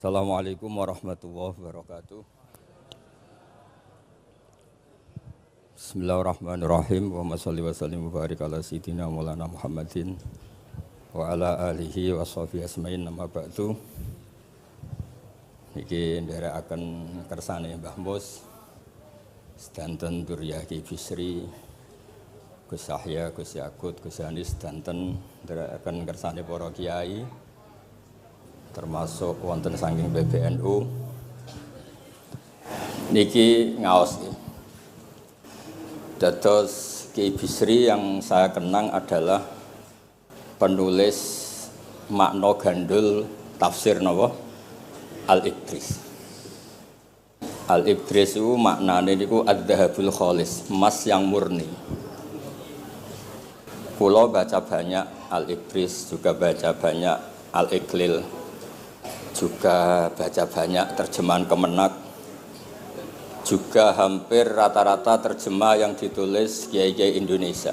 Assalamualaikum warahmatullahi wabarakatuh. Bismillahirrahmanirrahim. Wa sholli wa sallim wa barik ala sayyidina Maulana Muhammadin wa ala alihi wa sahbihi asmain nama ba'du. Niki nderekaken kersane Mbah Mus sedanten Durya Ki Bisri, Gus Yahya, Gus Yakut, Gus Anis sedanten nderekaken kersane para kiai termasuk wonten saking PBNU niki ngaos dados Ki Bisri yang saya kenang adalah penulis makna gandul tafsir napa Al-Ibris. Al-Ibris itu maknane niku ad-dhahabul khalis, emas yang murni. Kula baca banyak Al-Ibris, juga baca banyak Al-Iqlil, juga baca banyak terjemahan Kemenak, juga hampir rata-rata terjemah yang ditulis kiai-kiai Indonesia,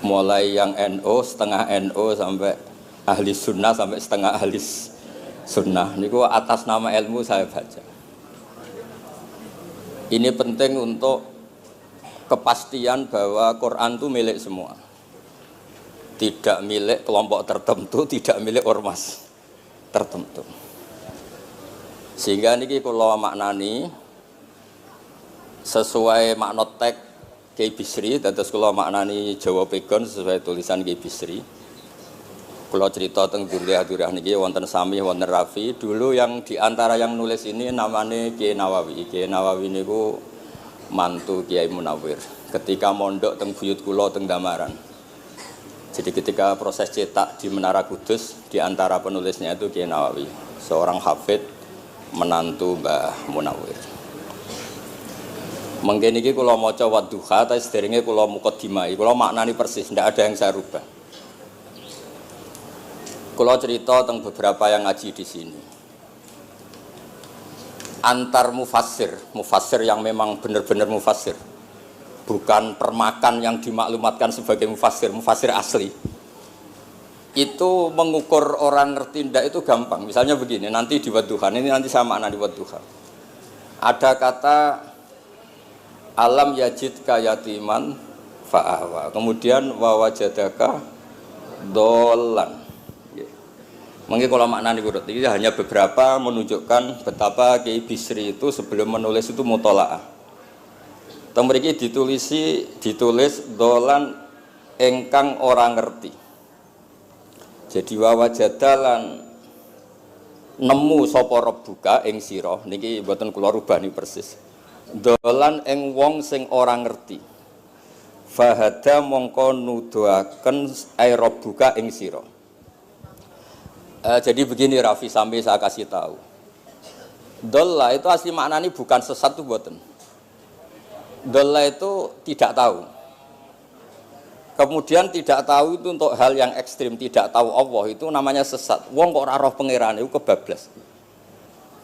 mulai yang NO, setengah NO sampai ahli sunnah sampai setengah ahli sunnah. Niku atas nama ilmu saya baca. Ini penting untuk kepastian bahwa Quran itu milik semua, tidak milik kelompok tertentu, tidak milik ormas tertentu. Sehingga niki kula maknani sesuai makna teks Ki Bisri, dados kula maknani Jawa Pegon sesuai tulisan Ki Bisri. Kula cerita teng Durya niki wonten Sami, wonten Rafi. Dulu yang diantara yang nulis ini namanya Kiai Nawawi. Kiai Nawawi niku mantu Kiai Munawir. Ketika mondok teng buyut kula teng Damaran. Jadi ketika proses cetak di Menara Kudus, di antara penulisnya itu Kiai Nawawi, seorang hafid menantu Mbah Munawir. Mengke niki kula maca Wadduha, tapi sederenge kula mukadimah, kula maknani persis, ndak ada yang saya rubah. Kula cerita tentang beberapa yang ngaji di sini. Antar mufassir yang memang benar-benar mufassir, bukan permakan yang dimaklumatkan sebagai mufassir asli. Itu mengukur orang ngerti ndak itu gampang. Misalnya begini, nanti di Wadduha, ini nanti saya makna di Wadduha. Ada kata alam yajid kayatiman fa'awa. Kemudian wawajadaka dolan. Mungkin kalau maknanya urut ini hanya beberapa menunjukkan betapa Ki Bisri itu sebelum menulis itu mutolaah. Mriki ditulis dolan engkang orang ngerti. Jadi wawajadalan nemu sapa rabbuka ing sira niki mboten kula rubani persis. Dolan ing wong sing ora ngerti. Fahada mongko nuduhaken ai rabbuka ing sira. Jadi begini Rafi, sampai saya kasih tahu. Dolla itu asli maknanya bukan sesat itu mboten. Dolla itu tidak tahu. Kemudian tidak tahu itu untuk hal yang ekstrim, tidak tahu Allah itu namanya sesat. Wong kok ora roh pangeran itu kebablas.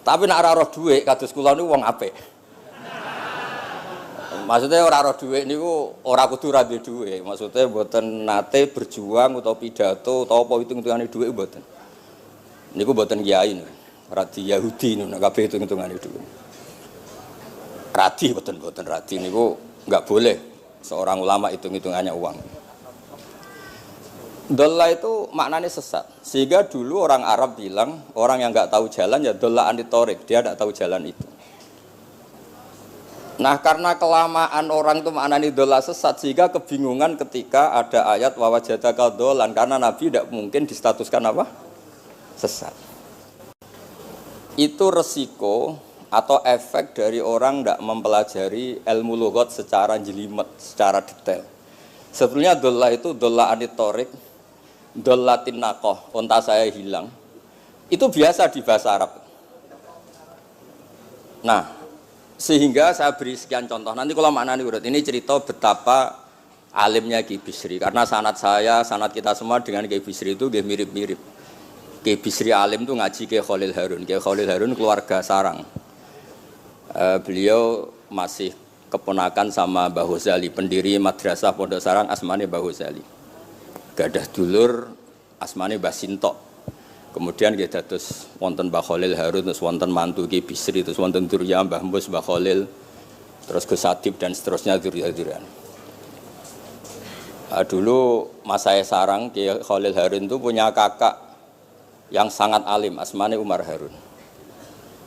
Tapi nek ora roh dhuwit kados kula niku wong apik. Maksudnya ora roh dhuwit niku ora kudu ra duwe dhuwit. Maksudnya mboten nate berjuang utawa pidato utawa apa hitung-hitungane dhuwit mboten. Niku mboten kiai niku. Radi Yahudi niku nek kabeh hitung-hitungane dhuwit. Radi mboten radi niku enggak boleh seorang ulama hitung-hitungannya uang. Dolla itu maknanya sesat. Sehingga dulu orang Arab bilang, orang yang enggak tahu jalan ya dolla anitorik, dia enggak tahu jalan itu. Nah, karena kelamaan orang itu maknanya dolla sesat, sehingga kebingungan ketika ada ayat wawajadaka dolan, karena Nabi tidak mungkin distatuskan apa? Sesat. Itu resiko atau efek dari orang tidak mempelajari ilmu lughat secara jelimet, secara detail. Sebetulnya dolla itu dolla anitorik, dolla tinnakoh, unta saya hilang. Itu biasa di bahasa Arab. Nah, sehingga saya beri sekian contoh. Nanti kalau maknanya urut, ini cerita betapa alimnya Ki Bisri. Karena sanad kita semua dengan Ki Bisri itu mirip-mirip. Ki Bisri alim itu ngaji Ki Khalil Harun. Ki Khalil Harun keluarga sarang. Beliau masih keponakan sama Mbah Ghazali, pendiri madrasah Pondok Sarang asmane Mbah Ghazali. Gadah dulur asmane Mbah Sintok. Kemudian kita terus wonten Mbah Khalil Harun, terus wonten mantu Ki Bisri, terus wonten Durya Mbah Mus, Mbah Khalil, terus Gus Adib dan seterusnya Durya-Duryan. Dulu Mas saya sarang Ki Khalil Harun itu punya kakak yang sangat alim, asmane Umar Harun.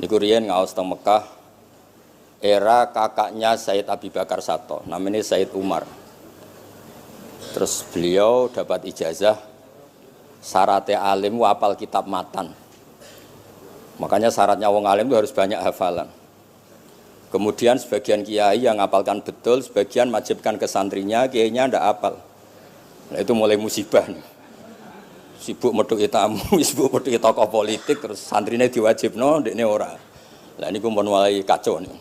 Niku riyen ngaos teng Mekah, era kakaknya Sayyid Abi Bakar Sato, namanya Sayyid Umar. Terus beliau dapat ijazah syaratnya alim hafal kitab matan. Makanya syaratnya wong alim itu harus banyak hafalan. Kemudian sebagian kiai yang ngapalkan betul, sebagian wajibkan ke santrinya, kiainya ndak hafal. Nah itu mulai musibah nih. Sibuk metuki tamu, sibuk metuki tokoh politik, terus santrinya diwajibno, ndekne ora. Lah niku mun mulai kacau nih.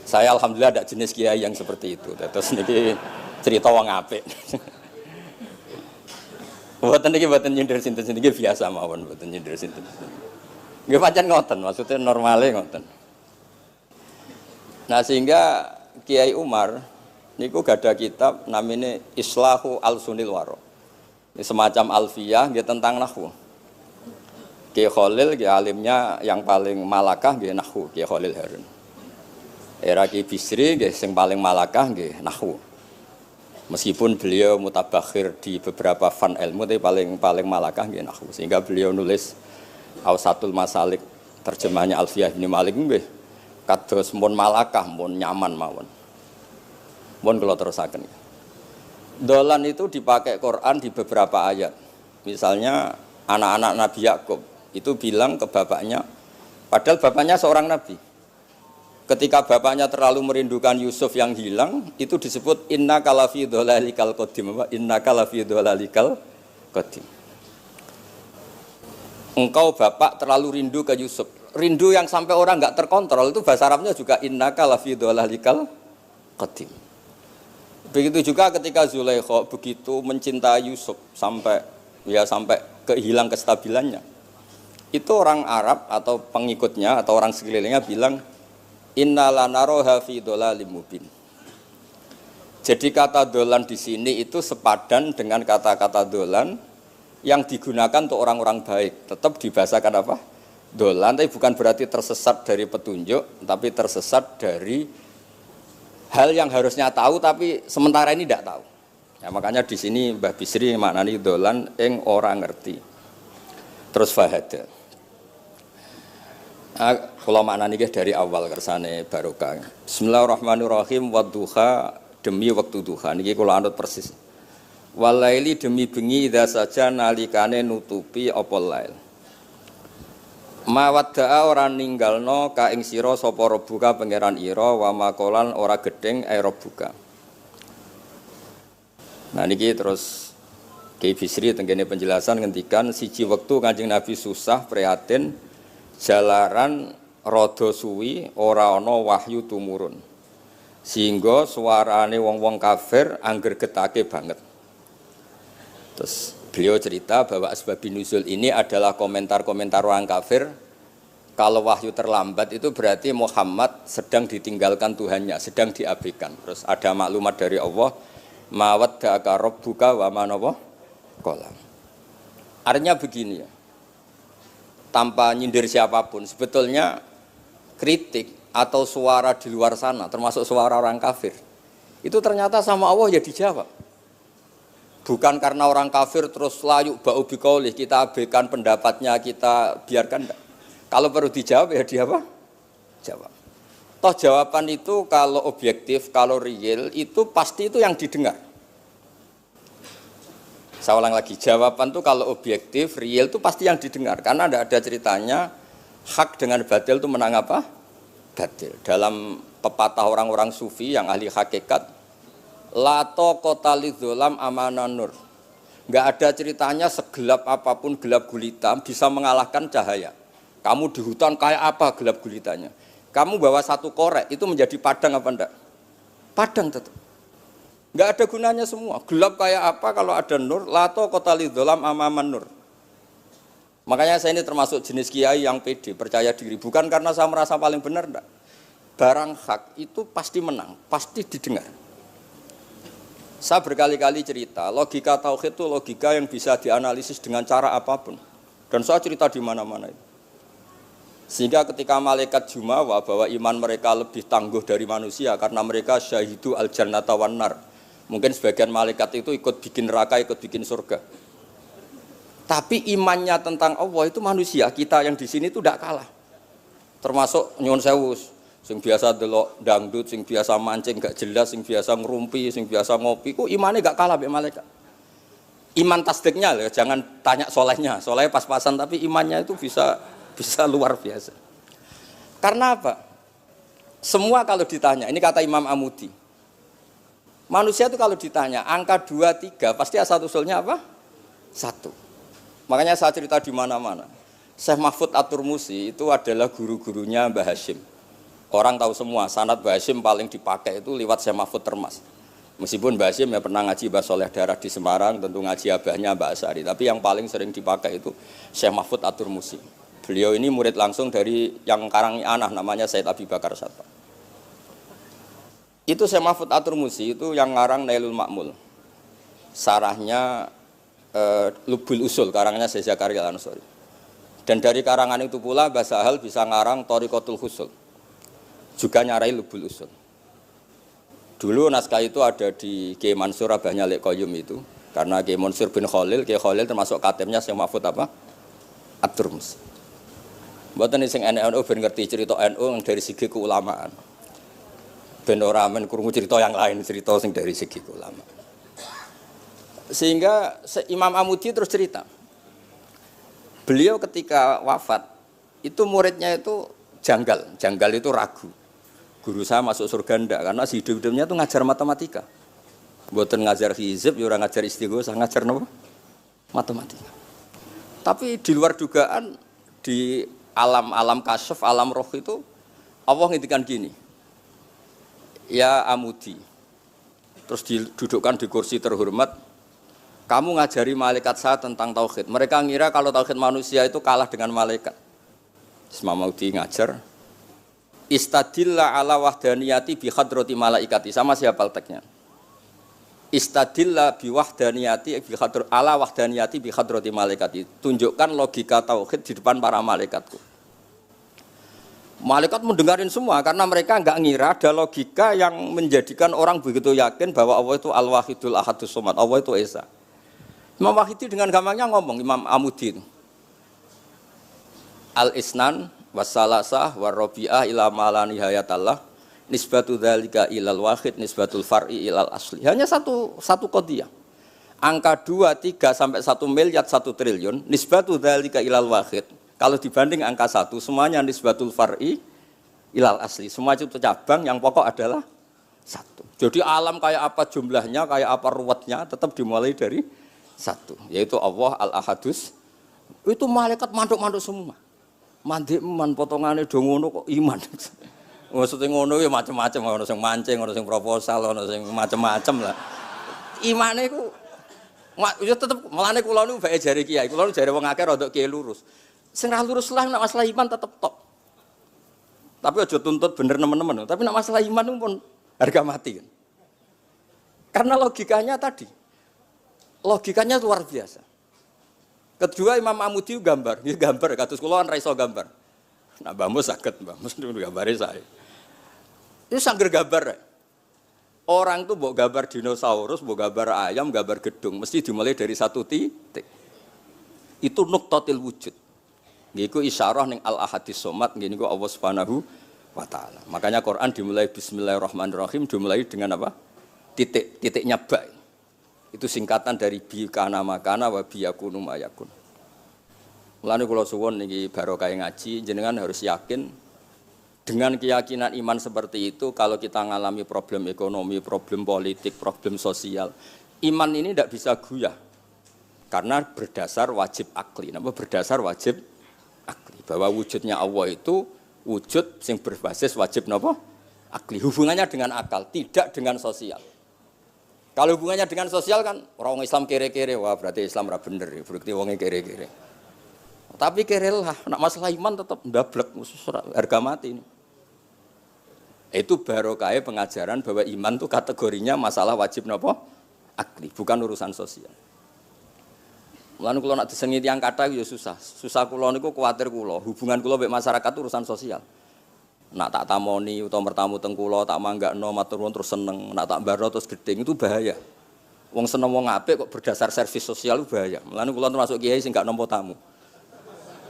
Saya alhamdulillah ada jenis kiai yang seperti itu. Terus niki cerita wong apik. Mboten niki mboten nyindir sinten-sinten iki biasa mawon, mboten nyindir sinten. Nggih pancen ngoten, maksudnya normale ngoten. Nah, sehingga Kiai Umar niku gada kitab namanya Islahu Al-Sunil Waro. Ini semacam alfiyah nggih tentang nahwu. Kiai Khalil nggih alimnya yang paling malakah nggih nahwu, Kiai Khalil Harun. Era Kiai Bisri nggih sing paling malakah nggih nahwu. Meskipun beliau mutabakhir di beberapa fan ilmu, tapi paling malakah nggih nahwu. Sehingga beliau nulis Awsatul Masalik, terjemahnya Alfiyah bin Malik nggih kados mun malakah, mun nyaman mawon. Mun kula terusaken. Dolan itu dipakai Quran di beberapa ayat. Misalnya anak-anak Nabi Yakub itu bilang ke bapaknya, padahal bapaknya seorang nabi. Ketika bapaknya terlalu merindukan Yusuf yang hilang, itu disebut innaka lafi dhalalikal qadim. Innaka lafi dhalalikal qadim. Engkau bapak terlalu rindu ke Yusuf. Rindu yang sampai orang enggak terkontrol itu bahasa Arabnya juga innaka lafi dhalalikal qadim. Begitu juga ketika Zulaikha begitu mencintai Yusuf sampai kehilang kestabilannya. Itu orang Arab atau pengikutnya atau orang sekelilingnya bilang innala naroha fi dhalalim mubin. Jadi kata dolan di sini itu sepadan dengan kata-kata dolan yang digunakan untuk orang-orang baik. Tetap dibahasakan apa? Dolan, tapi bukan berarti tersesat dari petunjuk, tapi tersesat dari hal yang harusnya tahu tapi sementara ini tidak tahu. Ya, makanya di sini Mbah Bisri maknani dolan ing ora ngerti. Terus fahada. Kula maknani dari awal kersane barokah. Bismillahirrahmanirrahim wadduha demi waktu duha niki kula anut persis. Walaili demi bengi idza saja nalikane nutupi apa lail. Mawadda'a ora ninggalno ka ing sira sapa rebuka pangeran ira wa makolan ora gedeng rebuka. Nah niki terus Kiai Bisri tenggene penjelasan ngendikan siji wektu Kanjeng Nabi susah prihatin jalaran rada suwi ora ana wahyu tumurun. Sehingga suarane wong-wong kafir angger getake banget. Terus beliau cerita bahwa asbabun nuzul ini adalah komentar-komentar orang kafir. Kalau wahyu terlambat itu berarti Muhammad sedang ditinggalkan Tuhannya, sedang diabaikan. Terus ada maklumat dari Allah, mawaddaka rabbuka wa ma qala. Artinya begini ya. Tanpa nyindir siapapun, sebetulnya kritik atau suara di luar sana, termasuk suara orang kafir, itu ternyata sama Allah ya dijawab. Bukan karena orang kafir terus layuk ba'u biqaulih, kita abaikan pendapatnya, kita biarkan enggak. Kalau perlu dijawab ya dia apa? Jawab. Toh jawaban itu kalau objektif, kalau real, itu pasti itu yang didengar. Saya ulang lagi, jawaban itu kalau objektif, real itu pasti yang didengar. Karena tidak ada ceritanya hak dengan batil itu menang apa? Batil. Dalam pepatah orang-orang sufi yang ahli hakikat, lato kota lidzolam amanan nur. Enggak ada ceritanya segelap apapun gelap gulita bisa mengalahkan cahaya. Kamu di hutan kayak apa gelap gulitanya? Kamu bawa satu korek itu menjadi padang apa enggak? Padang tetap. Enggak ada gunanya semua. Gelap kayak apa kalau ada nur? Lato kota lidzolam amaman nur. Makanya saya ini termasuk jenis kiai yang pede, percaya diri. Bukan karena saya merasa paling benar enggak. Barang hak itu pasti menang, pasti didengar. Saya berkali-kali cerita, logika tauhid itu logika yang bisa dianalisis dengan cara apapun. Dan saya cerita di mana-mana itu. Sehingga ketika malaikat jumawa bahwa iman mereka lebih tangguh dari manusia karena mereka syahidu al-jannata wan nar. Mungkin sebagian malaikat itu ikut bikin neraka, ikut bikin surga. Tapi imannya tentang Allah itu manusia, kita yang di sini itu tidak kalah. Termasuk nyuwun sewu, sing biasa delok dangdut, sing biasa mancing gak jelas, sing biasa ngerumpi, sing biasa ngopi, ku imannya gak kalah be malaikat. Iman tasdiknya loh, jangan tanya solehnya, solehnya pas-pasan tapi imannya itu bisa luar biasa. Karena apa? Semua kalau ditanya, ini kata Imam Amudi. Manusia itu kalau ditanya angka 2, 3 pasti asal usulnya apa? 1. Makanya saya cerita di mana-mana. Syekh Mahfud At-Turmusi itu adalah guru-gurunya Mbah Hashim. Orang tahu semua, sanad Mbah Hashim paling dipakai itu lewat Syekh Mahfud Termas. Meskipun Mbah Hashim ya pernah ngaji Mbah Soleh Darah di Semarang, tentu ngaji abahnya Mbah Asyari. Tapi yang paling sering dipakai itu Syekh Mahfud At-Turmusi. Beliau ini murid langsung dari yang karang anak namanya Said Abi Bakar Satta. Itu Syekh Mahfud At-Turmusi itu yang ngarang Nailul Ma'mul. Sarahnya Lubul Usul, karangnya Syekh Zakaria Al-Ansori. Dan dari karangan itu pula Mbah Sahal bisa ngarang Thariqatul Husul. Juga nyarai Lubul Usul. Dulu naskah itu ada di Kiai Mansur abahnya Lek Qayyum itu. Karena Kiai Mansur bin Khalil, Kiai Khalil termasuk katemnya Syekh Mahfud apa? At-Turmusi. Mboten sing NU ben ngerti cerita NU dari segi keulamaan. Ben ora men krungu cerita yang lain, cerita sing dari segi keulamaan. Sehingga Imam Amudi terus cerita. Beliau ketika wafat itu muridnya itu janggal itu ragu. Guru saya masuk surga ndak karena si hidup-hidupnya itu ngajar matematika. Mboten ngajar hizib, ya ora ngajar istighosah, ngajar napa? Matematika. Tapi di luar dugaan di alam kasyaf, alam roh itu Allah ngintikan gini. Ya Amudi. Terus didudukkan di kursi terhormat. Kamu ngajari malaikat saya tentang tauhid. Mereka ngira kalau tauhid manusia itu kalah dengan malaikat. Imam Amudi ngajar. Istadilla ala wahdaniyati bi hadrati malaikati. Sama siapa teksnya? Istadilla bi wahdaniyati bi hadr ala wahdaniyati bi hadrati malaikati. Tunjukkan logika tauhid di depan para malaikatku. Malaikat mendengarin semua karena mereka enggak ngira ada logika yang menjadikan orang begitu yakin bahwa Allah itu Al-Wahidul Ahadus Somad. Allah itu Esa. Imam Wahidi dengan gampangnya ngomong, Imam Amudi itu. Al-Isnan wassalasah warrobi'ah ila mala nihayatallah nisbatu dzalika ilal wahid nisbatul far'i ilal asli. Hanya satu qadhiyah. Angka 2, 3 sampai 1 miliar 1 triliun nisbatu dzalika ilal wahid. Kalau dibanding angka 1 semuanya nisbatul far'i ilal asli. Semua itu cabang yang pokok adalah 1. Jadi alam kayak apa jumlahnya, kayak apa ruwetnya tetap dimulai dari 1, yaitu Allah Al-Ahadus. Itu malaikat mantuk-mantuk semua. Mandi man potongane do ngono kok iman. Maksudnya ngono ya macam-macam, ono sing mancing, ono sing proposal, ono sing macam-macam lah. Imane ku ya tetep melane kula niku bae jare kiai, kula jare wong akeh rada kiai lurus. Sing ra lurus lah nek masalah iman tetep tok. Tapi aja tuntut bener nemen-nemen, tapi nek masalah iman pun harga mati kan. Karena logikanya tadi. Logikanya luar biasa. Kedua Imam Amudi gambar, dia gambar kados kula kan ra iso gambar. Nah Mbah Mus saged, Mbah Mus niku gambare saya. Itu sangger gambar. Orang tuh mbok gambar dinosaurus, mbok gambar ayam, gambar gedung, mesti dimulai dari 1 titik. Itu nuqtatil wujud. Niku isyarah ning Al-Ahadis Somad, niku Allah Subhanahu wa taala. Makanya Quran dimulai bismillahirrahmanirrahim, dimulai dengan apa? Titiknya ba. Itu singkatan dari bi kana makana wa bi yakunu mayakun. Mulane kula suwun niki barokah ngaji, jenengan harus yakin dengan keyakinan iman seperti itu. Kalau kita ngalami problem ekonomi, problem politik, problem sosial, iman ini tidak bisa guyah karena berdasar wajib akli. Napa berdasar wajib akli? Bahwa wujudnya Allah itu wujud yang berbasis wajib napa? Akli. Hubungannya dengan akal, tidak dengan sosial. Kalau hubungannya dengan sosial kan orang Islam kere-kere, wah berarti Islam ra bener, berarti wongnya kere-kere. Tapi kere lah, nak masalah iman tetap ndablek, harga mati ini. Itu barokah pengajaran bahwa iman itu kategorinya masalah wajib napa? Akli, bukan urusan sosial. Mulane kula nak disengi tiyang kathah ya susah. Susah kula niku kuwatir kula, hubungan kula mbek masyarakat urusan sosial. Nak tak tamoni utawa mertamu teng kula tak manggakno matur nuwun terus seneng, nak tak mbarno terus gedeng itu bahaya. Wong seneng wong apik kok berdasar servis sosial itu bahaya. Mulane kula termasuk kiai sing gak nampa tamu.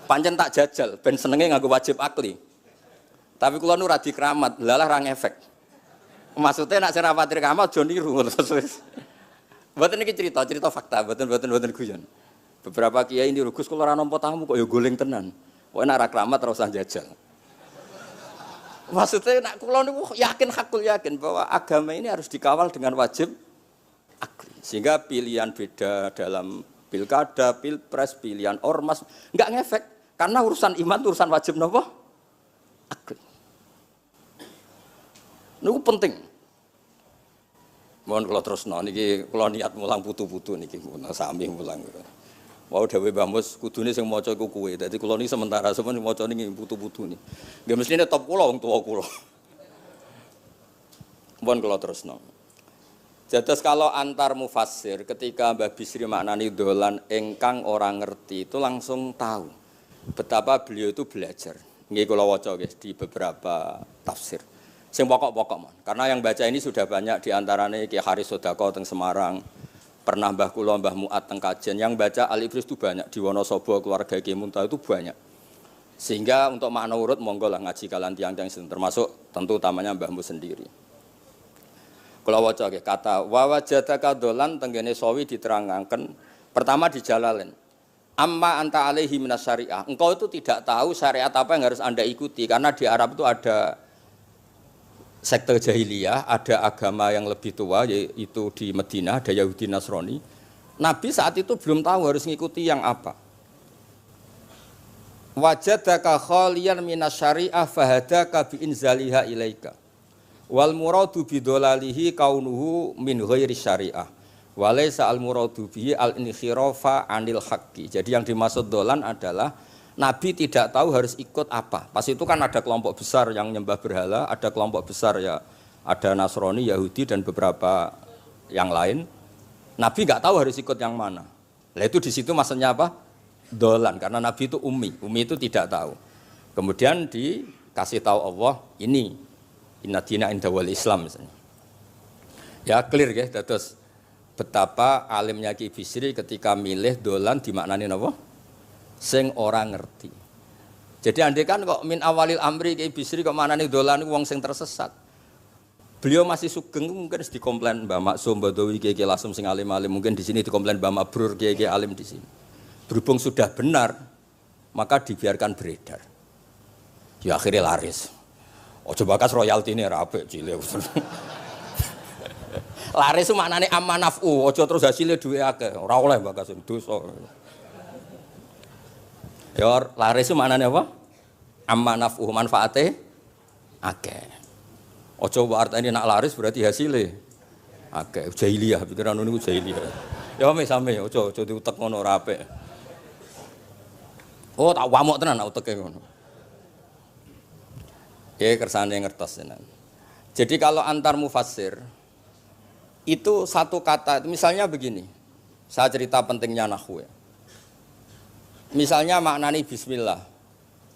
Pancen tak jajal ben senenge nganggo wajib akli. Tapi kula nu ra dikramat, lalah ra ngefek. Maksudnya nak sing rapati kramat aja niru terus. Mboten iki cerita fakta, mboten guyon. Beberapa kiai ini Gus kula ora nampa tamu kok ya goleng tenan. Pokoke nek ra kramat ora usah jajal. Maksudnya nak kula niku yakin hakul yakin bahwa agama ini harus dikawal dengan wajib akli. Sehingga pilihan beda dalam pilkada, pilpres, pilihan ormas enggak ngefek karena urusan iman urusan wajib napa? Akli. Niku penting. Mohon kula terusno niki kula niat mulang putu-putu niki sami mulang. Wau dawuh Mbah Mus kudune sing maca iku kowe. Dadi kula niki sementara sampeyan maca niki putu-putu niki. Nggih mestine top kula wong tuwa kula. Mohon kula terusno. Jadi kalau antar mufassir ketika Mbah Bisri maknani dolan engkang orang ngerti itu langsung tahu betapa beliau itu belajar. Nggih kula waca guys di beberapa tafsir. Sing pokok-pokok mon. Karena yang baca ini sudah banyak di antaranya Ki Haris Sodako teng Semarang. Pernah Mbah kula Mbah Muat teng Kajen yang baca Al-Ibris itu banyak di Wonosobo keluarga Ki Muntaha itu banyak. Sehingga untuk makna urut monggo lah ngaji kalian tiang-tiang termasuk tentu utamanya Mbahmu sendiri. Kula waca nggih kata wa wajadaka dolan tenggene sawi diterangaken pertama di Jalalain. Amma anta alaihi minas syariah. Engkau itu tidak tahu syariat apa yang harus Anda ikuti karena di Arab itu ada sekte jahiliyah, ada agama yang lebih tua yaitu di Madinah ada Yahudi Nasrani. Nabi saat itu belum tahu harus ngikuti yang apa. Wajadaka khaliyan minas syariah fahadaka bi inzaliha ilaika. Wal muradu bidolalihi kaunuhu min ghairi syariah. Walaysa al muradu bihi al inkhirafa anil haqqi. Jadi yang dimaksud dolan adalah Nabi tidak tahu harus ikut apa. Pas itu kan ada kelompok besar yang nyembah berhala, ada kelompok besar ya ada Nasrani, Yahudi dan beberapa yang lain. Nabi nggak tahu harus ikut yang mana. Lah itu di situ maksudnya apa? Dolan karena Nabi itu ummi itu tidak tahu. Kemudian dikasih tahu Allah ini inna dina inda wal Islam misalnya. Ya clear ya, terus betapa alimnya Ki Bisri ketika milih dolan dimaknani apa? Sing orang ngerti. Jadi andai kan kok min awalil amri Ki Bisri kok manane dolan wong sing tersesat. Beliau masih sugeng mungkin dikomplain Mbah Maksum Badawi Ki Lasem sing alim-alim, mungkin di sini dikomplain Mbah Mabrur Ki alim di sini. Berhubung sudah benar, maka dibiarkan beredar. Ya akhirnya laris. Ojo bakas royalti ini rapi cilik. Laris itu maknanya amanafu, ojo terus hasilnya duwe akeh. Ora oleh bakas dosa. Ya laris itu maknanya apa? Amanafu manfaate akeh. Ojo artine nak laris berarti hasilnya akeh. Jahiliyah pikiran niku jahiliyah. Ya sami ojo diutek ngono ora apik. Oh tak wamuk tenan uteke ngono. Ya kersane ngertos tenan. Jadi kalau antar mufassir itu satu kata, misalnya begini. Saya cerita pentingnya nahwu ya. Misalnya maknani bismillah.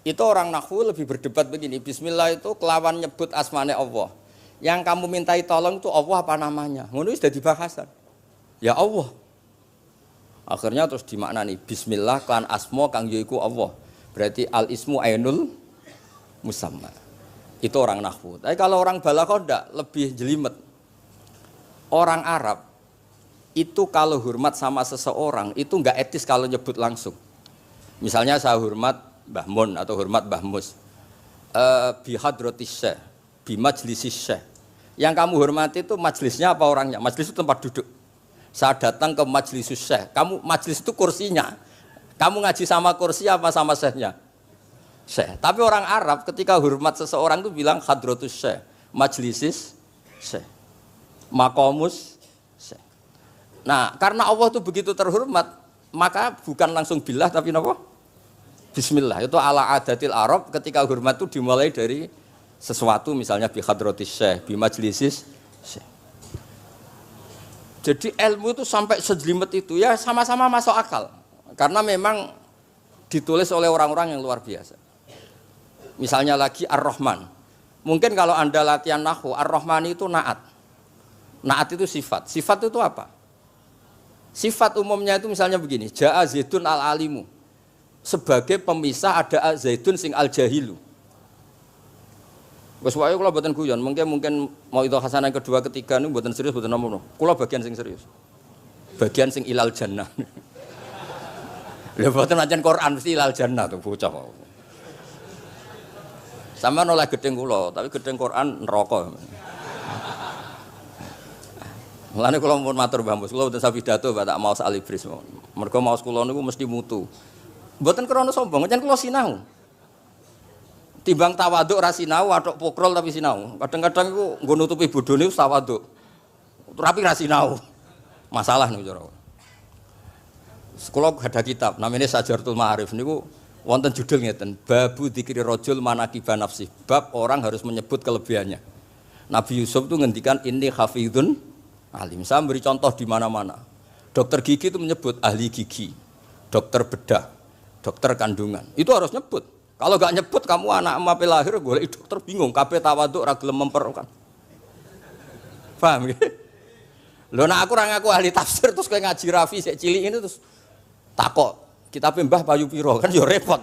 Itu orang nahwu lebih berdebat begini, bismillah itu kelawan nyebut asmane Allah. Yang kamu mintai tolong itu Allah apa namanya? Ngono wis dadi bahasan. Ya Allah. Akhirnya terus dimaknani bismillah kan asma kang yaiku Allah. Berarti al ismu ainul musamma. Itu orang nahwu. Tapi kalau orang balaghah ndak, lebih jelimet. Orang Arab itu kalau hormat sama seseorang itu enggak etis kalau nyebut langsung. Misalnya saya hormat Mbah Mun atau hormat Mbah Mus. Bi hadratis syekh, bi majlisis syekh. Yang kamu hormati itu majlisnya apa orangnya? Majlis itu tempat duduk. Saya datang ke majlisus syekh. Kamu majlis itu kursinya. Kamu ngaji sama kursi apa sama syekhnya? Syekh. Tapi orang Arab ketika hormat seseorang itu bilang hadratus syekh, majlisis syekh, maqamus syekh. Nah, karena Allah itu begitu terhormat, maka bukan langsung billah tapi napa? Bismillah. Itu ala adatil Arab ketika hormat itu dimulai dari sesuatu misalnya bi hadratis syekh, bi majlisis syekh. Jadi ilmu itu sampai sejelimet itu ya sama-sama masuk akal. Karena memang ditulis oleh orang-orang yang luar biasa. Misalnya lagi Ar-Rahman. Mungkin kalau Anda latihan nahwu, Ar-Rahman itu naat. Naat itu sifat. Sifat itu apa? Sifat umumnya itu misalnya begini, Ja'a Zaidun al-alimu. Sebagai pemisah ada Zaidun sing al-jahilu. Wes wae kula mboten guyon, mungkin mau itu hasanah kedua ketiga niku mboten serius mboten nomo. Kula bagian sing serius. Bagian sing ilal jannah. Lha mboten ancen Quran mesti ilal jannah tuh bocah. Sama nolak gedeng kula, tapi gedeng Quran neraka. Mulane kula mun matur Mbah Mus, kula mboten sapidato tak maos alibris. Mergo maos kula niku mesti mutu. Mboten krana sombong, ancen kula sinau. Timbang tawaduk ra sinau, atok pokrol tapi sinau. Kadang-kadang iku nggo nutupi bodhone wis tawaduk. Tapi ra sinau. Masalah niku cara. Kula ada kitab namanya Sajartul Ma'arif niku wonten judul ngeten, Babu Dzikri Rajul Manaqiba Nafsi. Bab orang harus menyebut kelebihannya. Nabi Yusuf itu ngendikan inni hafizun alim. Saya beri contoh di mana-mana. Dokter gigi itu menyebut ahli gigi, dokter bedah, dokter kandungan. Itu harus nyebut. Kalau gak nyebut kamu anak emak lahir golek dokter bingung, kabeh tawaduk ra gelem memperkan. Paham ya? Lho nek aku ora ngaku ahli tafsir terus kowe ngaji Rafi sik cilik ini terus takok, kitabe Mbah payu pira kan ya repot.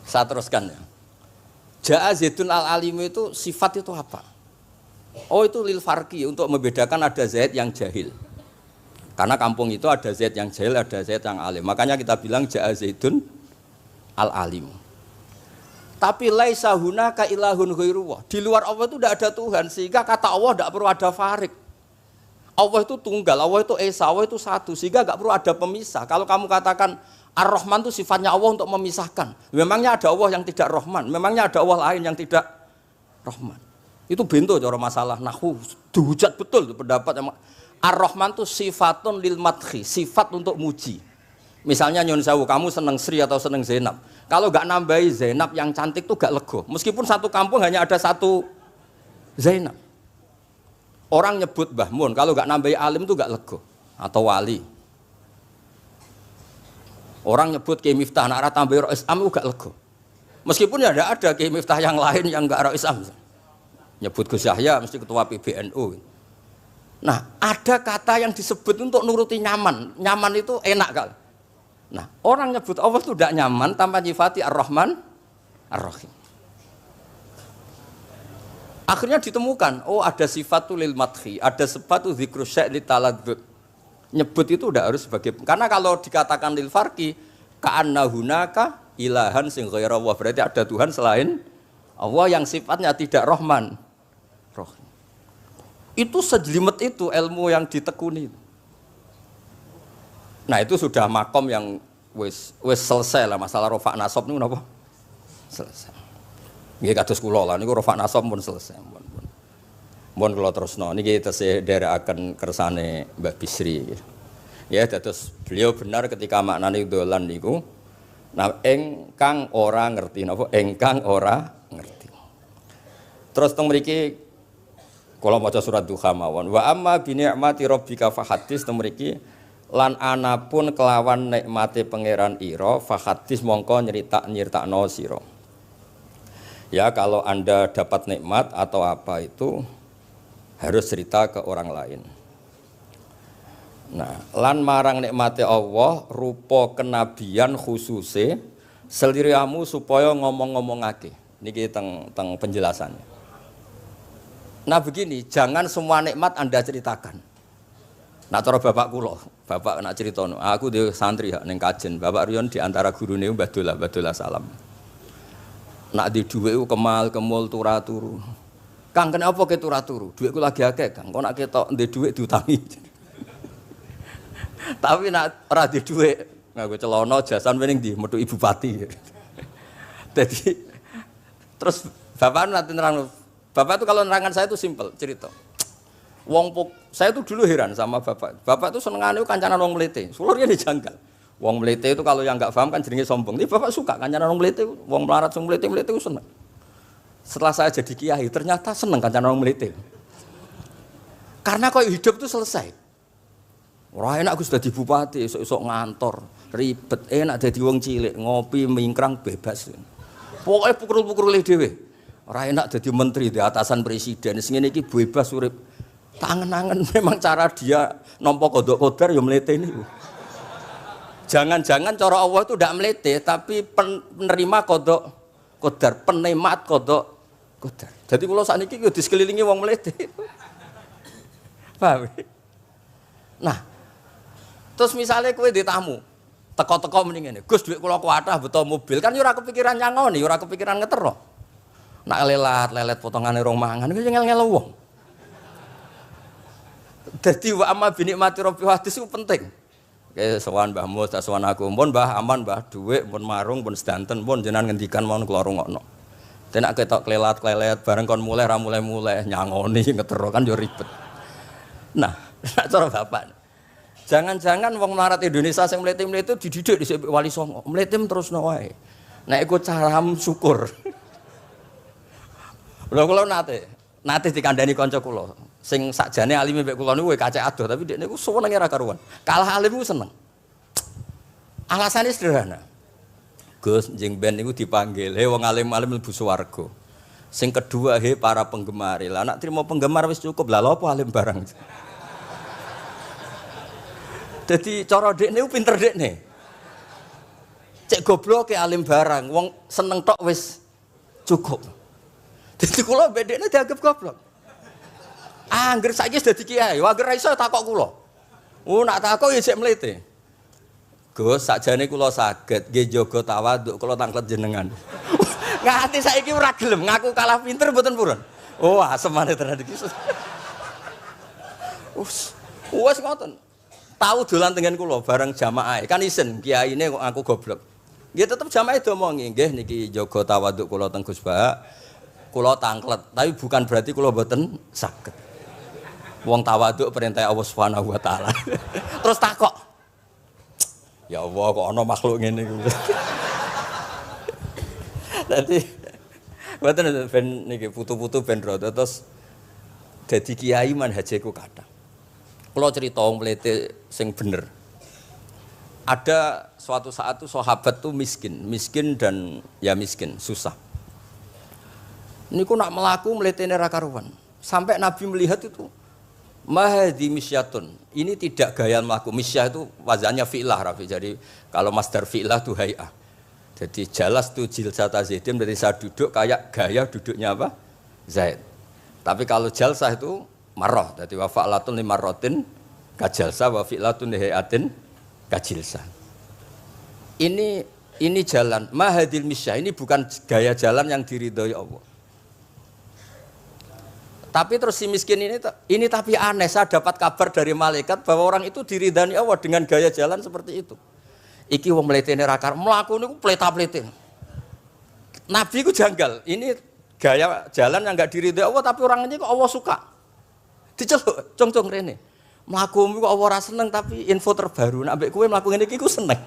Saya teruskan ya. Ja'a Zaidun al-alim itu sifat itu apa? Oh itu lil farqi untuk membedakan ada Zaid yang jahil. Karena kampung itu ada Zaid yang jahil, ada Zaid yang alim. Makanya kita bilang Ja'a Zaidun al-alim. Tapi laisa hunaka ilahun ghairuwah. Di luar Allah itu tidak ada Tuhan, sehingga kata Allah tidak perlu ada farik. Allah itu tunggal, Allah itu esa, Allah itu satu, sehingga tidak perlu ada pemisah. Kalau kamu katakan Ar-Rahman itu sifatnya Allah untuk memisahkan. Memangnya ada Allah yang tidak Rahman, memangnya ada Allah lain yang tidak Rahman. Itu bento cara masalah nahwu. Dihujat betul pendapat Ar-Rahman itu sifatun lil madhi, sifat untuk muji. Misalnya nyun sewu, kamu seneng Sri atau seneng Zainab. Kalau enggak nambahi Zainab yang cantik itu enggak lego. Meskipun satu kampung hanya ada satu Zainab. Orang nyebut Mbah Mun, kalau enggak nambahi alim itu enggak lego atau wali. Orang nyebut Kiai Miftah nak ra tambahi Rais Am enggak lego. Meskipun ya ada Kiai Miftah yang lain yang enggak Rais Am. Nyebut Gus Yahya mesti ketua PBNU. Nah, ada kata yang disebut untuk nuruti nyaman. Nyaman itu enak kali. Nah, orang nyebut Allah itu tidak nyaman tanpa nyifati Ar-Rahman, Ar-Rahim. Akhirnya ditemukan, oh ada sifat lil madhi, ada sifat dzikru syai' li taladzud. Nyebut itu tidak harus sebagai, karena kalau dikatakan lil farqi, ka'anna hunaka ilahan sing ghaira Allah, berarti ada Tuhan selain Allah yang sifatnya tidak Rahman, Rahim. Itu sejelimet itu ilmu yang ditekuni. Nah itu sudah makom yang wis selesai lah masalah rofa nasab niku napa? Selesai. Nggih kados kula lah niku rofa nasab pun selesai. Mun kula terusno niki tesih nderekaken kersane Mbah Bisri. Ya dados beliau benar ketika maknane dolan niku nah engkang ora ngerti napa engkang ora ngerti. Terus teng mriki kula maca surat Duha mawon wa amma bi ni'mati rabbika fahadits teng mriki lan anapun kelawan nikmate pangeran ira fahadits mongko nyeritakno sira. Ya kalau Anda dapat nikmat atau apa itu harus cerita ke orang lain. Nah, lan marang nikmate Allah rupa kenabian khususe seliramu supaya ngomong-ngomongake. Niki teng penjelasannya. Nah begini, jangan semua nikmat Anda ceritakan. Nah cara bapak kula, bapak nak ceritono, aku dhewe santri hak ning kajen, Bapak Riyon di antara gurune Mbah Dolah Salam. Nak di dhuwit ku kemal kemul turu. Kang kenapa ke turu? Dhuwitku lagi akeh, Kang. Kok nak ketok ndek dhuwit diutangi. Tapi nak ora di dhuwit, nganggo celana jasan wening ndi metu Ibu Pati. Jadi terus bapak nanti nerang, bapak itu kalau nerangan saya itu simpel cerita. Saya tuh dulu heran sama bapak. Bapak tuh senengane kancanan wong mlete. Sulurnya dijanggal. Wong mlete itu kalau yang enggak paham kan jenenge sombong. Tapi bapak suka kancanan wong mlete, wong melarat wong mlete itu seneng. Setelah saya jadi kiai, ternyata seneng kancanan wong mlete. Karena kok hidup itu selesai. Ora enak Gus dadi bupati, esuk-esuk ngantor, ribet. Enak dadi wong cilik, ngopi mingkrang bebas. Pokoke pukul-pukule dhewe. Ora enak dadi menteri di atasan presiden. Sing ngene iki bebas urip. Tangen-angen memang cara dia nampa kodok kodar ya mlete niku. Jangan-jangan cara Allah itu tidak melete, tapi penerima kodok kodar, penemat kodok kodar. Jadi kalau saat ini di sekelilingi wong melete. Paham? Nah, terus misalnya kue di tamu, teko-teko mendingan, Gus duit kula kuatah betul mobil, kan ora kepikiran nyangoni, ora kepikiran ngetero. Nak lelet potongane rong mangan, ku ngel-ngel wong. Dadi wa amma binikmati rabbi hadis itu penting. Oke, sowan Mbah Mus, sowan aku, pun Mbah aman, Mbah duit, pun marung, pun sedanten, pun jenengan ngendikan mon kula rungokno. Tenak ketok klelat bareng kon mulai ra mulai nyangoni ngetero kan yo ribet. Nah, cara bapak. Jangan-jangan wong melarat Indonesia sing mlete-mlete dididik dhisik Wali Songo. Mlete terusno wae. Nek iku caram syukur. Lha kula nate dikandani kanca kula. Sing sakjane alime mbek kula niku kacek adoh tapi dekne niku senenge ra karuan. Kalah alim ku seneng. Alasane sederhana. Gus njing ben niku dipanggil, "He wong alim-alim mlebu swarga." Sing kedua, "He para penggemar." Lah nek trimo penggemar wis cukup. Lah lha apa alim barang. Jadi cara dekne pinter dekne. Cek goblok ke alim barang, wong seneng tok wis cukup. Jadi kula mbek dekne dianggap goblok. Angger saiki wis dadi kiai, angger ra iso takok kula. Nak takok ya sik mlete. Gus sakjane kula saged nggih jaga tawaduk kula tanglet jenengan. Nganti saiki ora gelem ngaku kalah pinter mboten purun. Oh, asemane tenan iki. Wes ngoten. Tahu dolan tengen kula bareng jamaah. Kan isen kiyaine kok aku goblok. Nggih tetep jamaah diomongi, nggih niki jaga tawaduk kula teng Gus Ba. Kula tanglet, tapi bukan berarti kula mboten saged. Wong tawaduk perintah Allah Subhanahu wa taala. Terus takok. Ya Allah kok ana makhluk ngene iki. Dadi mboten ben niki putu-putu ben rada terus dadi kiai manhajeku kathah. Kalau cerita wong mlete sing bener. Ada suatu saat tuh sahabat tuh miskin dan ya miskin, susah. Niku nak melaku mletene ra karuan. Sampai Nabi melihat itu mahdi misyatun. Ini tidak gaya melaku. Misyah itu wazannya fi'lah Rafi. Jadi kalau masdar fi'lah itu hay'ah. Jadi jalas tuh jilsata Zaidin dari saya duduk kayak gaya duduknya apa? Zaid. Tapi kalau jalsah itu marrah, jadi wa fa'latun limarratin kajalsa wa fi'latun lihayatin kajilsa. Ini jalan mahadil misyah, ini bukan gaya jalan yang diridhoi Allah. Tapi terus si miskin ini tapi aneh, saya dapat kabar dari malaikat bahwa orang itu diridhani Allah dengan gaya jalan seperti itu. Iki wong mletene ra kar mlaku niku pleta-plete. Nabi ku janggal, ini gaya jalan yang enggak diridhoi Allah tapi orangnya kok Allah suka. Diceluk, cong-cong rene. Mlakumu kok ora seneng tapi info terbaru nek ambek kowe mlaku ngene iki ku seneng.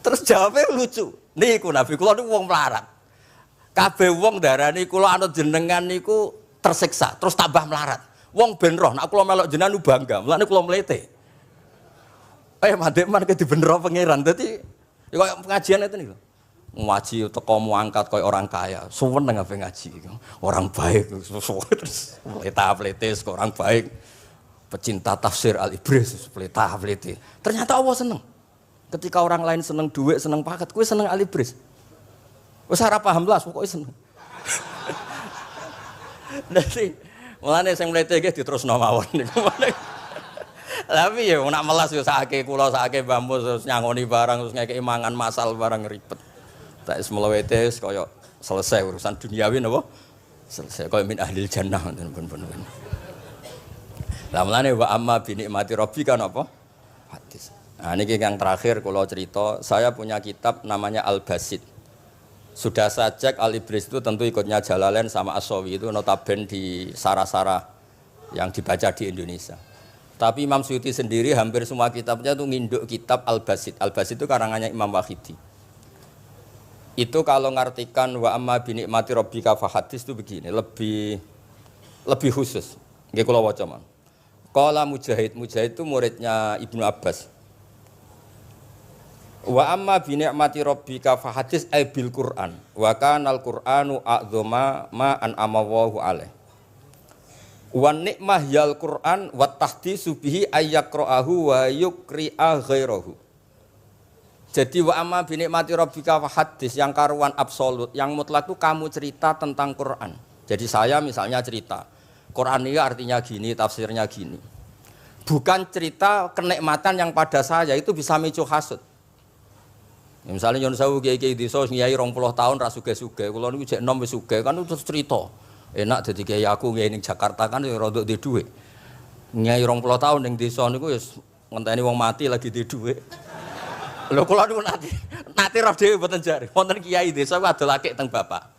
Terus jawabnya lucu. Niku Nabi kula niku wong melarat. Kabeh wong darani kula anut jenengan niku tersiksa, terus tambah melarat. Wong ben roh nek kula melok jenengan bangga, mulane kula mlete. Mandek man ke dibenero pangeran. Dadi ya koyo pengajian itu niku. Ngaji teko muangkat koyo orang kaya, suweneng ape ngaji. Orang baik terus pleta-plete orang baik. Pecinta tafsir Al-Ibris pleta-plete. Ternyata Allah seneng. Ketika orang lain seneng duit, seneng paket, kowe seneng Al-Ibris. Wis ora paham blas pokoke seneng. Dadi mulane sing mlete iki diterusno mawon niku. Tapi ya nak melas yo sakake kula sakake Mbah Mus terus nyangoni barang terus ngekeki mangan masal barang ribet. Tak semlewete kaya selesai urusan duniawi napa? Selesai kaya min ahlil jannah ngoten pun. Lah mulane wa amma bi nikmati rabbika napa? Hadis. Nah niki yang terakhir kula cerita, saya punya kitab namanya Al-Basit. Sudah saya cek Al-Ibris itu tentu ikutnya Jalalain sama As-Sawi itu notaben di sarah-sarah yang dibaca di Indonesia. Tapi Imam Suyuti sendiri hampir semua kitabnya itu nginduk kitab Al-Basit. Al-Basit itu karangannya Imam Wahidi. Itu kalau ngartikan wa amma bi nikmati rabbika fa hadis itu begini, lebih khusus. Nggih kula waca, Man. Qala Mujahid, Mujahid itu muridnya Ibnu Abbas. Wa amma bi ni'mati rabbika fa hadis bil Qur'an wa kana al-Qur'anu a'dzama ma an amawahu alaih. Wa nikmah yal Qur'an wa tahdisu bihi ayyaqra'ahu wa yukri'a ghairahu. Jadi wa amma bi ni'mati rabbika fa hadis yang karuan absolut, yang mutlak itu kamu cerita tentang Qur'an. Jadi saya misalnya cerita Qur'an ini artinya gini, tafsirnya gini. Bukan cerita kenikmatan yang pada saya itu bisa micu hasud. Ya, misalnya nyon sewu kiai-kiai desa ngiyai 20 tahun ra sugih-sugih, kula niku jek enom wis sugih kan terus cerita. Enak dadi kiai aku ngiyai ning Jakarta kan ya rada duwe dhuwit. Ngiyai 20 tahun ning desa niku wis ngenteni wong mati lagi duwe dhuwit. Lho kula niku nate roh dhewe mboten jare. Wonten kiai desa ku adol akik teng bapak.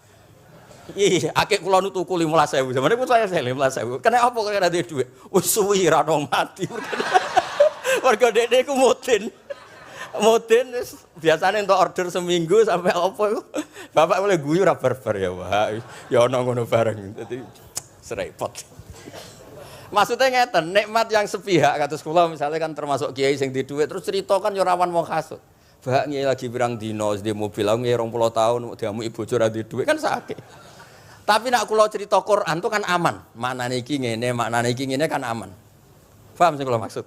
Iya, akik kula niku tuku 15.000. Sampeyan niku saya 15.000. Kena apa kok ora duwe dhuwit? Wis suwi ra ono mati. Warga dekne ku mudin. Mudin biasanya untuk order seminggu sampai apa itu bapak boleh guyu ra barbar ya wah ya ono ngono bareng dadi serepot. Maksudnya ngeten, nikmat yang sepihak kados kula misalnya kan termasuk kiai sing di dhuwit terus cerita kan yo rawan wong hasud. Bak kiai lagi pirang dino di mobil aku 20 tahun diamuki bojo ra di dhuwit kan sakit. Tapi nek kula cerita Quran itu kan aman. Maknane iki ngene kan aman. Paham sing kula maksud?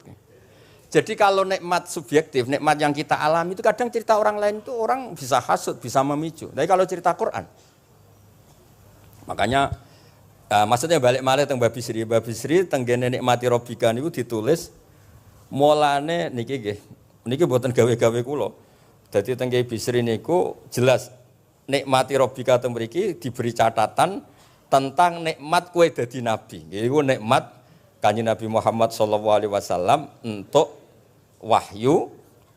Jadi kalau nikmat subjektif, nikmat yang kita alami itu kadang cerita orang lain itu orang bisa hasud, bisa memicu. Tapi kalau cerita Quran, makanya maksudnya balik malih teng Bab Bisri tenggene nikmati Rabbika niku ditulis mulane niki nggih. Niki mboten gawe-gawe kula. Dadi teng Bisri niku jelas nikmati Rabbika teng mriki diberi catatan tentang nikmat kowe dadi nabi. Iku nikmat Kanjeng Nabi Muhammad sallallahu alaihi wasallam untuk wahyu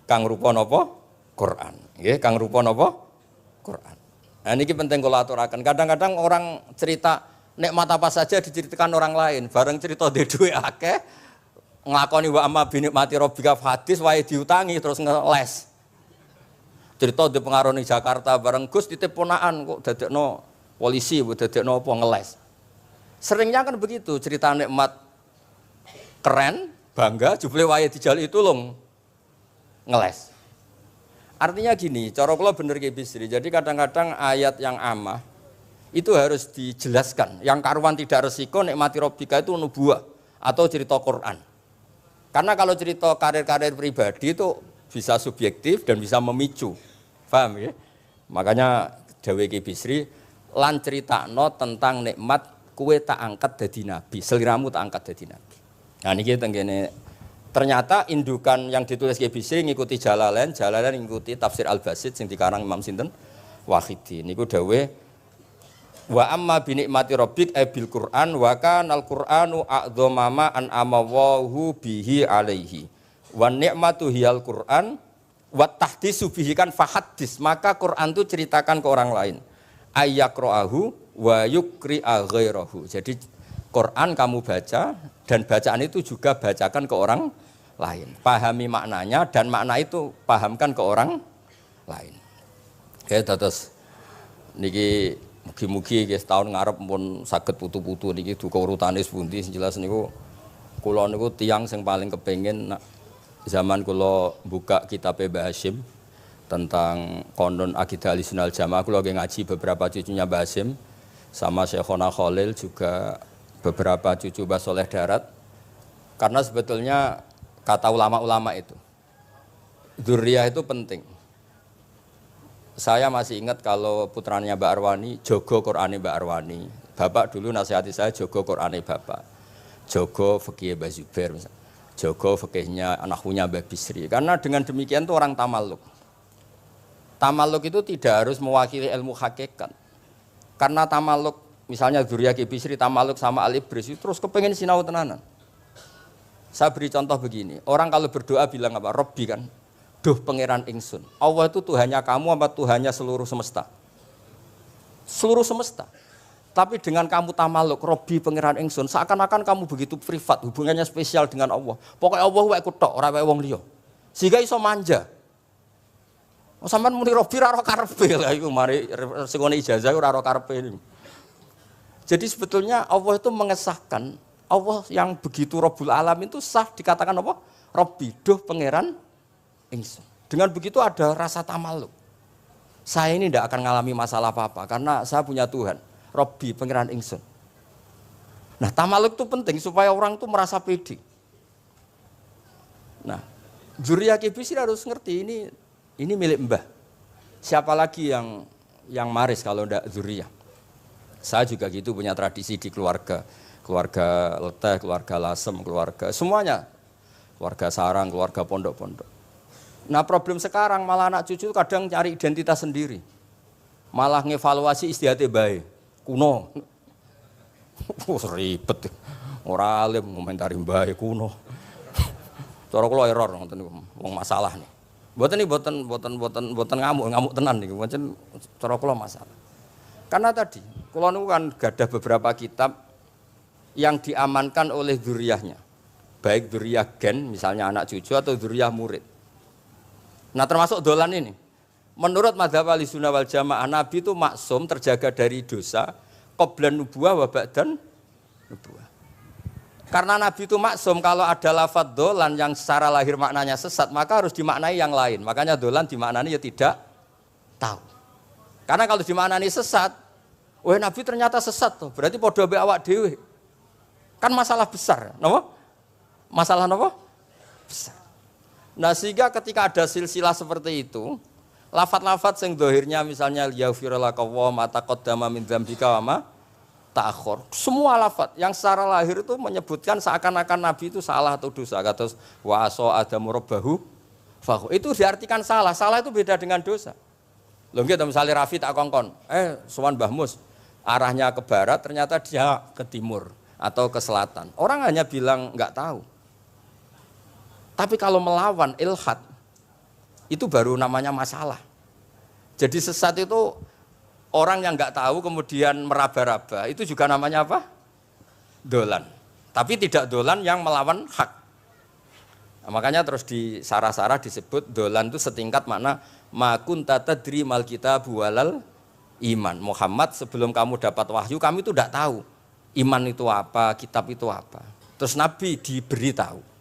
kang rupa napa? Quran. Nggih, kang rupa napa? Quran. Nah niki penting kula aturaken. Kadang-kadang orang cerita nikmat apa saja diceritakan orang lain, bareng cerita dhe dhuwit akeh nglakoni wa amma bi nikmati rabbika hadis wae diutangi terus ngeles. Cerita di pengaruh ning Jakarta bareng Gus titip ponakan kok dadekno polisi, dadekno apa ngeles. Seringnya kan begitu, cerita nikmat keren, bangga, jubile wae dijali tulung ngeles. Artinya gini, cara kula bener ki Bisri. Jadi kadang-kadang ayat yang amah itu harus dijelaskan. Yang karuan tidak resiko nikmati Rabbika itu nubuwah atau cerita Quran. Karena kalau cerita karir-karir pribadi itu bisa subjektif dan bisa memicu. Paham ya? Makanya dawuh ki Bisri lan critakno tentang nikmat kowe tak angkat dadi nabi, seliramu tak angkat dadi nabi. Nah niki tenggene ternyata indukan yang ditulis Ki Bisri ngikuti Jalalain ngikuti tafsir Al-Basit sing dikarang Imam sinten Wahidi. Niku dawuh wa amma bi nikmati rabbik bil Qur'an wa kanal Qur'anu a'dzama ma an amawahu bihi alaihi. Wa nikmatu hiyal Qur'an wa tahdisu bihi kan fahaddis, maka Quran itu ceritakan ke orang lain. Ayyaqra'ahu wa yukri'a ghairahu. Jadi Quran kamu baca dan bacaan itu juga bacakan ke orang lain. Pahami maknanya dan makna itu pahamkan ke orang lain. Oke, terus niki mugi-mugi nggih tahun ngarep pun saged putu-putu niki duka urutane pundi sing jelas niku kula niku tiyang sing paling kepengin zaman kula buka kitab Mbah Hasyim tentang konon akidah Ahlussunnah wal Jamaah, kula ngaji beberapa cucunya Mbah Hasyim sama Syekhona Khalil juga beberapa cucu Mbah Soleh Darat. Karena sebetulnya kata ulama-ulama itu dzurriyah itu penting. Saya masih ingat kalau putranya Mbak Arwani jogo Qur'ane Mbak Arwani. Bapak dulu nasihati saya jogo Qur'ane Bapak. Jogo fikih Mbah Zubair misalnya. Jogo fikihnya anaknya Mbah Bisri. Karena dengan demikian itu orang tamaluk. Tamaluk itu tidak harus mewakili ilmu hakikat. Karena tamaluk misalnya dzurriyah Ki Bisri tamaluk sama Al-Ibris terus kepengen sinau tenanan. Saya beri contoh begini, orang kalau berdoa bilang apa? Robbi kan, duh pangeran ingsun. Allah itu Tuhannya kamu apa Tuhannya seluruh semesta? Seluruh semesta. Tapi dengan kamu tamaluk, Robbi pangeran ingsun, seakan-akan kamu begitu privat, hubungannya spesial dengan Allah. Pokoknya Allah wae kutok, ora wae wong liya. Sehingga iso manja. Sampeyan muni Robbi ora karepe lha iku mari sing ngene ijazah ora karepe niku. Jadi sebetulnya Allah itu mengesahkan Allah yang begitu Rabbul Alamin itu sah dikatakan apa? Rabbi, duh pangeran ingsun. Dengan begitu ada rasa tamaluk. Saya ini tidak akan mengalami masalah apa-apa karena saya punya Tuhan. Rabbi, pangeran ingsun. Nah, tamaluk itu penting supaya orang itu merasa pede. Nah, Dzurriyyah Kibisri harus ngerti ini milik mbah. Siapa lagi yang maris kalau tidak Dzurriyyah? Saya juga gitu punya tradisi di keluarga Leteh, keluarga Lasem, keluarga semuanya, keluarga sarang, keluarga pondok-pondok. Nah problem sekarang malah anak cucu kadang cari identitas sendiri, malah ngevaluasi istiadatnya baik, kuno, ribet, orang alim komentari baik kuno, cara kalau error, ngomong masalah nih, buatan ngamuk tenan nih, macam cara kalau masalah. Karena tadi, kalau nu kan gadah beberapa kitab yang diamankan oleh dzurriyyahnya, baik dzurriyyah gen, misalnya anak cucu atau dzurriyyah murid. Nah termasuk dolan ini, menurut madzhab Ahlussunnah wal Jamaah, Nabi itu maksum terjaga dari dosa, qablan nubuwah wa ba'dan nubuwah. Karena Nabi itu maksum, kalau ada lafadz dolan yang secara lahir maknanya sesat, maka harus dimaknai yang lain. Makanya dolan dimaknai ya tidak tahu. Karena kalau dimaknani sesat, Nabi ternyata sesat tuh, berarti podo be awak dhewe. Kan masalah besar, napa? Masalah napa? Besar. Nah, sehingga ketika ada silsilah seperti itu, lafat-lafat sing dohirnya misalnya yaghfir laka wa ma taqaddama min dzambika wa ma ta'akhkhar. Semua lafat yang secara lahir itu menyebutkan seakan-akan Nabi itu salah atau dosa. Kata wa asa adamu rabbahu fa itu diartikan salah. Salah itu beda dengan dosa. Lho nggih misalnya Rafi tak kongkon, sowan Mbah Mus, arahnya ke barat ternyata dia ke timur atau ke selatan. Orang hanya bilang enggak tahu. Tapi kalau melawan ilhad itu baru namanya masalah. Jadi sesat itu orang yang enggak tahu kemudian meraba-raba, itu juga namanya apa? Dolan. Tapi tidak dolan yang melawan hak. Nah, makanya terus di sarah-sarah disebut dolan itu setingkat makna ma kunta tadri mal kitabu walal iman. Muhammad, sebelum kamu dapat wahyu, kami itu tidak tahu iman itu apa, kitab itu apa. Terus Nabi diberi tahu.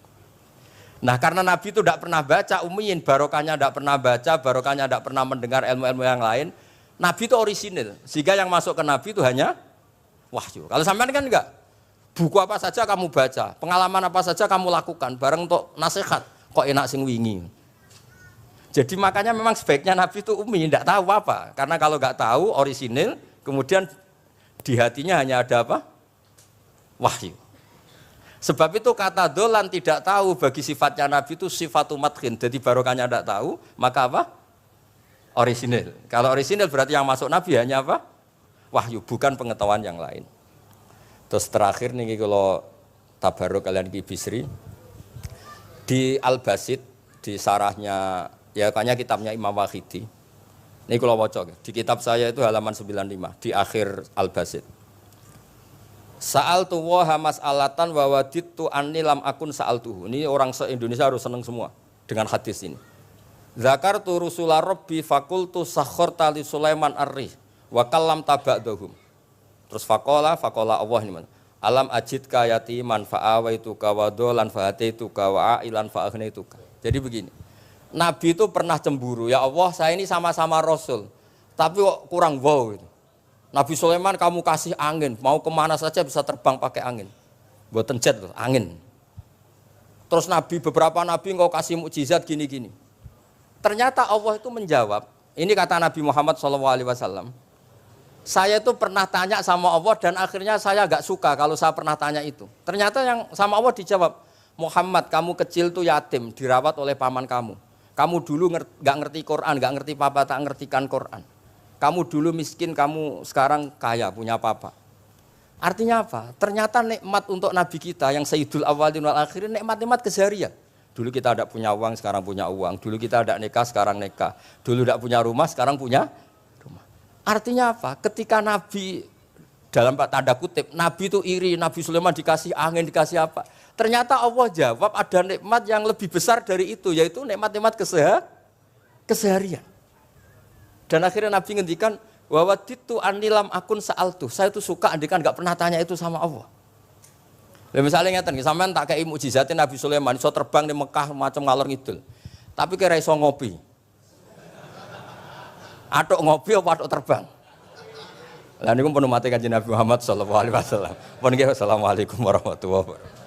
Nah karena Nabi itu tidak pernah baca, ummiyin, barokahnya tidak pernah baca, barokahnya tidak pernah mendengar ilmu-ilmu yang lain. Nabi itu orisinil, sehingga yang masuk ke Nabi itu hanya wahyu. Kalau sampean kan enggak, buku apa saja kamu baca, pengalaman apa saja kamu lakukan, bareng untuk nasihat, kok enak sing wingi. Jadi makanya memang sebaiknya Nabi itu ummi, tidak tahu apa. Karena kalau nggak tahu orisinil, kemudian di hatinya hanya ada apa? Wahyu. Sebab itu kata dolan tidak tahu bagi sifatnya Nabi itu sifatu madkhin. Jadi barokahnya tidak tahu, maka apa? Orisinil. Kalau orisinil berarti yang masuk Nabi hanya apa? Wahyu, bukan pengetahuan yang lain. Terus terakhir nih kalau tabaruk kalian Kibisri, di Al-Basit, di sarahnya, ya kayaknya kitabnya Imam Wahidi. Ini kalau wocok, di kitab saya itu halaman 95, di akhir Al-Basit. Sa'altu waha mas'alatan wa wadidtu anni lam akun sa'altuhu. Ini orang se-Indonesia harus senang semua dengan hadis ini. Zakartu rusula rabbi fakultu sakhorta li Sulaiman ar-rih wa kallam taba'dahum. Terus faqala Allah ini mana? Alam ajidka yatiman fa'awaituka wa dolan fa'ataituka wa a'ilan fa'agnaituka. Jadi begini, Nabi itu pernah cemburu, ya Allah saya ini sama-sama Rasul, tapi kok kurang wow gitu. Nabi Sulaiman kamu kasih angin, mau kemana saja bisa terbang pakai angin. Buatan jet loh, angin. Terus beberapa Nabi engkau kasih mukjizat gini-gini. Ternyata Allah itu menjawab, ini kata Nabi Muhammad SAW, saya itu pernah tanya sama Allah dan akhirnya saya agak suka kalau saya pernah tanya itu. Ternyata yang sama Allah dijawab, Muhammad kamu kecil tuh yatim, dirawat oleh paman kamu. Kamu dulu nggak ngerti Quran, nggak ngerti papa, tak ngertikan Quran. Kamu dulu miskin, kamu sekarang kaya, punya papa. Artinya apa? Ternyata nikmat untuk Nabi kita yang Sayyidul Awwalin wal Akhirin, nikmat-nikmat keseharian. Dulu kita tidak punya uang, sekarang punya uang. Dulu kita tidak nikah, sekarang nikah. Dulu tidak punya rumah, sekarang punya rumah. Artinya apa? Ketika Nabi, dalam tanda kutip, Nabi itu iri, Nabi Sulaiman dikasih angin, dikasih apa. Ternyata Allah jawab ada nikmat yang lebih besar dari itu, yaitu nikmat-nikmat keseharian. Dan akhirnya Nabi ngendikan, wawaditu anilam akun sa'altu. Saya itu suka andikan nggak pernah tanya itu sama Allah. Lha misale ngeten, sampean tak kei mukjizatin Nabi Sulaiman iso terbang di Mekah macam ngalor ngidul. Tapi kira iso ngopi. Atuk ngopi apa atuk terbang? Lah niku pun mate Kanjeng Nabi Muhammad sallallahu alaihi wasallam. Pun nggih assalamualaikum warahmatullahi wabarakatuh.